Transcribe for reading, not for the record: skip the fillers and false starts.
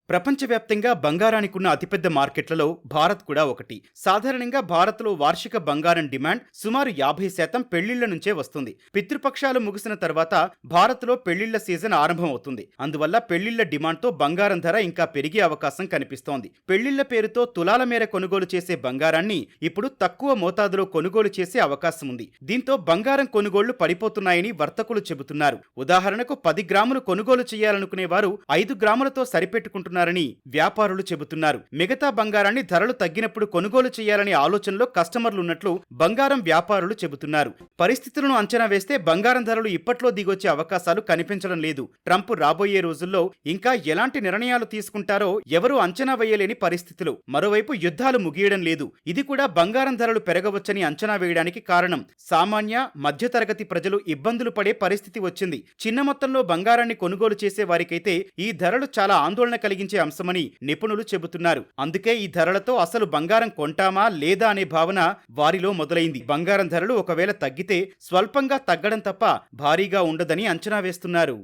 ప్రపంచవ్యాప్తంగా బంగారానికున్న అతిపెద్ద మార్కెట్లలో భారత్ కూడా ఒకటి. సాధారణంగా భారత్లో వార్షిక బంగారం డిమాండ్ సుమారు 50% పెళ్లిళ్ల నుంచే వస్తుంది. పితృపక్షాలు ముగిసిన తర్వాత భారత్లో పెళ్లిళ్ల సీజన్ ఆరంభం అవుతుంది. అందువల్ల పెళ్లిళ్ల డిమాండ్తో బంగారం ధర ఇంకా పెరిగే అవకాశం కనిపిస్తోంది. పెళ్లిళ్ల పేరుతో తులాల మేర కొనుగోలు చేసే బంగారాన్ని ఇప్పుడు తక్కువ మోతాదులో కొనుగోలు చేసే అవకాశం ఉంది. దీంతో బంగారం కొనుగోళ్లు పడిపోతున్నాయని వర్తకులు చెబుతున్నారు. ఉదాహరణకు 10 గ్రాములు కొనుగోలు చేయాలనుకునే వారు 5 గ్రాములతో సరిపెట్టుకుంటున్నారు వ్యాపారులు చెబుతున్నారు. మిగతా బంగారాన్ని ధరలు తగ్గినప్పుడు కొనుగోలు చేయాలనే ఆలోచనలో కస్టమర్లున్నట్లు బంగారం వ్యాపారులు చెబుతున్నారు. పరిస్థితులను అంచనా వేస్తే బంగారం ధరలు ఇప్పట్లో దిగొచ్చే అవకాశాలు కనిపించడం లేదు. ట్రంప్ రాబోయే రోజుల్లో ఇంకా ఎలాంటి నిర్ణయాలు తీసుకుంటారో ఎవరూ అంచనా వేయలేని పరిస్థితులు. మరోవైపు యుద్ధాలు ముగియడం లేదు. ఇది కూడా బంగారం ధరలు పెరగవచ్చని అంచనా వేయడానికి కారణం. సామాన్య మధ్యతరగతి ప్రజలు ఇబ్బందులు పడే పరిస్థితి వచ్చింది. చిన్న మొత్తంలో బంగారాన్ని కొనుగోలు చేసే వారికైతే ఈ ధరలు చాలా ఆందోళన కలిగించే అంశమని నిపుణులు చెబుతున్నారు. అందుకే ఈ ధరలతో అసలు బంగారం కొంటామా లేదా అనే భావన వారిలో మొదలైంది. బంగారం ధరలు ఒకవేళ తగ్గితే స్వల్పంగా తగ్గడం తప్ప భారీగా ఉండదని అంచనా వేస్తున్నారు.